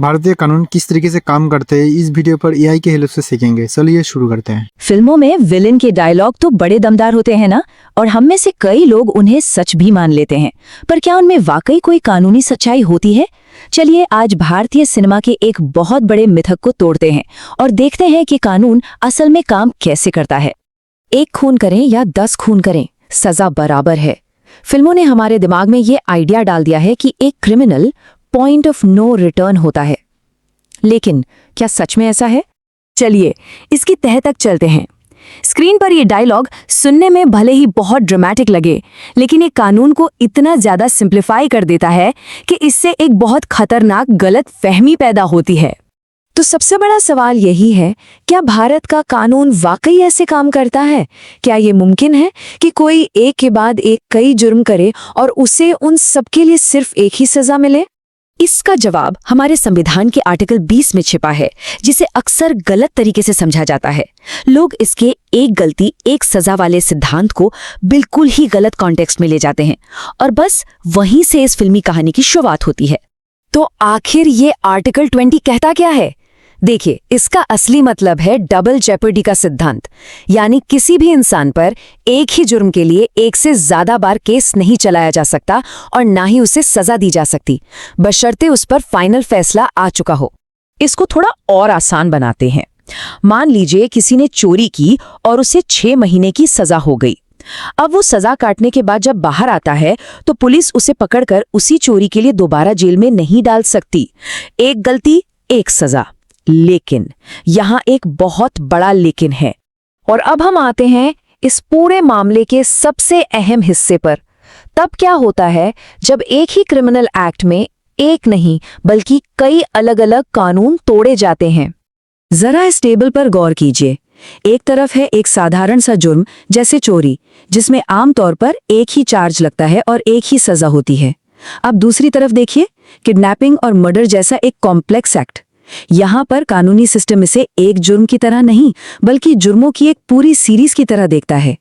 भारतीय कानून किस तरीके से काम करते हैं इस वीडियो पर एआई के हेल्प से सीखेंगे। चलिए शुरू करते हैं। फिल्मों में विलेन के डायलॉग तो बड़े दमदार होते हैं ना, और हम में से कई लोग उन्हें सच भी मान लेते हैं। पर क्या उनमें वाकई कोई कानूनी सच्चाई होती है? चलिए आज भारतीय सिनेमा के एक बहुत बड़े मिथक को तोड़ते हैं और देखते हैं कि कानून असल में काम कैसे करता है। 1 खून करें या 10 खून करें, सजा बराबर है। फिल्मों ने हमारे दिमाग में ये आइडिया डाल दिया है कि एक criminal point of no return होता है। लेकिन क्या सच में ऐसा है? चलिए इसकी तह तक चलते हैं। स्क्रीन पर ये डायलॉग सुनने में भले ही बहुत ड्रामेटिक लगे, लेकिन ये कानून को इतना ज्यादा सिंप्लीफाई कर देता है कि इससे एक बहुत खतरनाक गलत फहमी पैदा होती है। तो सबसे बड़ा सवाल यही है, क्या भारत का कानून वाकई ऐसे काम करता है? क्या ये मुमकिन है कि कोई एक के बाद एक कई जुर्म करे और उसे उन सबके लिए सिर्फ एक ही सजा मिले? इसका जवाब हमारे संविधान के आर्टिकल 20 में छिपा है, जिसे अक्सर गलत तरीके से समझा जाता है। लोग इसके एक गलती एक सजा वाले सिद्धांत को बिल्कुल ही गलत कॉन्टेक्स्ट में ले जाते हैं और बस वहीं से इस फिल्मी कहानी की शुरुआत होती है। तो आखिर ये आर्टिकल 20 कहता क्या है? देखिए, इसका असली मतलब है डबल जेपर्डी का सिद्धांत, यानी किसी भी इंसान पर एक ही जुर्म के लिए एक से ज्यादा बार केस नहीं चलाया जा सकता और ना ही उसे सजा दी जा सकती, बशर्ते उस पर फाइनल फैसला आ चुका हो। इसको थोड़ा और आसान बनाते हैं। मान लीजिए किसी ने चोरी की और उसे 6 महीने की सजा हो गई। अब वो सजा काटने के बाद जब बाहर आता है तो पुलिस उसे पकड़कर उसी चोरी के लिए दोबारा जेल में नहीं डाल सकती। एक गलती एक सजा। लेकिन यहां एक बहुत बड़ा लेकिन है, और अब हम आते हैं इस पूरे मामले के सबसे अहम हिस्से पर। तब क्या होता है जब एक ही क्रिमिनल एक्ट में एक नहीं बल्कि कई अलग अलग कानून तोड़े जाते हैं। जरा इस टेबल पर गौर कीजिए। एक तरफ है एक साधारण सा जुर्म जैसे चोरी, जिसमें आमतौर पर एक ही चार्ज लगता है और एक ही सजा होती है। अब दूसरी तरफ देखिए, किडनैपिंग और मर्डर जैसा एक कॉम्प्लेक्स एक्ट। यहां पर कानूनी सिस्टम इसे एक जुर्म की तरह नहीं बल्कि जुर्मों की एक पूरी सीरीज की तरह देखता है।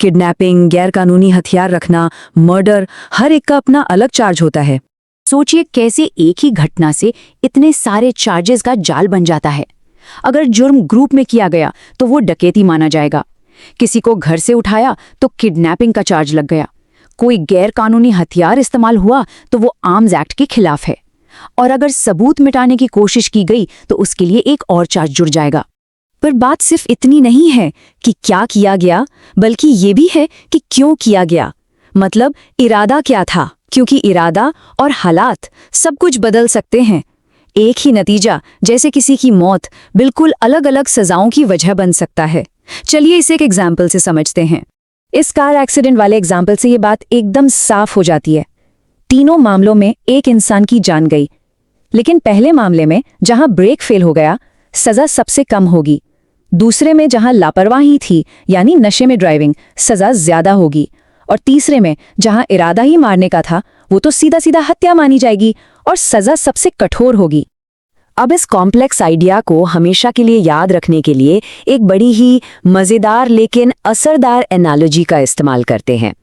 किडनैपिंग, गैरकानूनी हथियार रखना, मर्डर, हर एक का अपना अलग चार्ज होता है। सोचिए कैसे एक ही घटना से इतने सारे चार्जेस का जाल बन जाता है। अगर जुर्म ग्रुप में किया गया तो वो डकैती माना जाएगा। किसी को घर से उठाया तो किडनैपिंग का चार्ज लग गया। कोई गैरकानूनी हथियार इस्तेमाल हुआ तो वो आर्म्स एक्ट के खिलाफ है। और अगर सबूत मिटाने की कोशिश की गई तो उसके लिए एक और चार्ज जुड़ जाएगा। पर बात सिर्फ इतनी नहीं है कि क्या किया गया, बल्कि ये भी है कि क्यों किया गया। मतलब इरादा क्या था, क्योंकि इरादा और हालात सब कुछ बदल सकते हैं। एक ही नतीजा, जैसे किसी की मौत, बिल्कुल अलग अलग सजाओं की वजह बन सकता है। चलिए इसे एक एग्जाम्पल से समझते हैं। इस कार एक्सीडेंट वाले एग्जाम्पल से ये बात एकदम साफ हो जाती है। तीनों मामलों में एक इंसान की जान गई, लेकिन पहले मामले में जहां ब्रेक फेल हो गया, सजा सबसे कम होगी। दूसरे में जहां लापरवाही थी, यानी नशे में ड्राइविंग, सजा ज्यादा होगी। और तीसरे में जहां इरादा ही मारने का था, वो तो सीधा सीधा हत्या मानी जाएगी और सजा सबसे कठोर होगी। अब इस कॉम्प्लेक्स आइडिया को हमेशा के लिए याद रखने के लिए एक बड़ी ही मजेदार लेकिन असरदार एनालॉजी का इस्तेमाल करते हैं।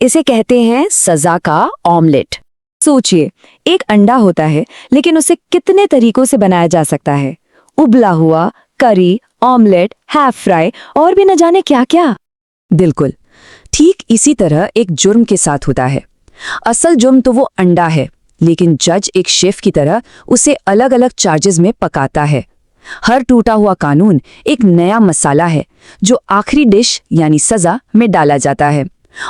इसे कहते हैं सजा का ऑमलेट। सोचिए, एक अंडा होता है, लेकिन उसे कितने तरीकों से बनाया जा सकता है। उबला हुआ, करी, ऑमलेट, हाफ फ्राई और भी न जाने क्या क्या। बिल्कुल ठीक इसी तरह एक जुर्म के साथ होता है। असल जुर्म तो वो अंडा है, लेकिन जज एक शेफ की तरह उसे अलग अलग चार्जेस में पकाता है। हर टूटा हुआ कानून एक नया मसाला है जो आखिरी डिश यानी सजा में डाला जाता है,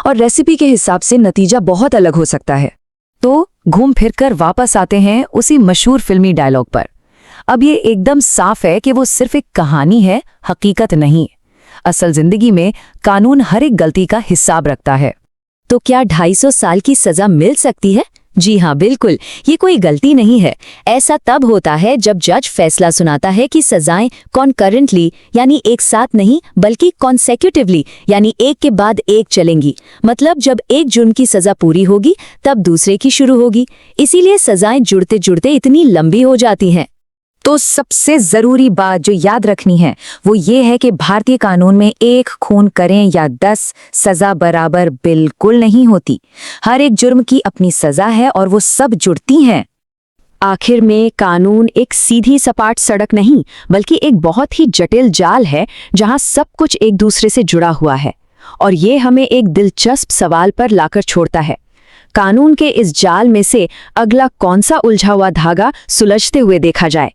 और रेसिपी के हिसाब से नतीजा बहुत अलग हो सकता है। तो घूम फिरकर वापस आते हैं उसी मशहूर फिल्मी डायलॉग पर। अब ये एकदम साफ है कि वो सिर्फ एक कहानी है, हकीकत नहीं। असल जिंदगी में कानून हर एक गलती का हिसाब रखता है। तो क्या 250 साल की सजा मिल सकती है? जी हाँ, बिल्कुल। ये कोई गलती नहीं है। ऐसा तब होता है जब जज फैसला सुनाता है कि सजाएं कॉन्करेंटली, यानी एक साथ नहीं बल्कि कॉन्सेक्यूटिवली, यानी एक के बाद एक चलेंगी। मतलब जब एक जुर्म की सजा पूरी होगी तब दूसरे की शुरू होगी। इसीलिए सजाएं जुड़ते जुड़ते इतनी लंबी हो जाती हैं। तो सबसे जरूरी बात जो याद रखनी है वो ये है कि भारतीय कानून में 1 खून करें या 10 सजा बराबर बिल्कुल नहीं होती। हर एक जुर्म की अपनी सजा है और वो सब जुड़ती हैं। आखिर में कानून एक सीधी सपाट सड़क नहीं, बल्कि एक बहुत ही जटिल जाल है जहां सब कुछ एक दूसरे से जुड़ा हुआ है। और ये हमें एक दिलचस्प सवाल पर लाकर छोड़ता है, कानून के इस जाल में से अगला कौन सा उलझा हुआ धागा सुलझते हुए देखा जाए।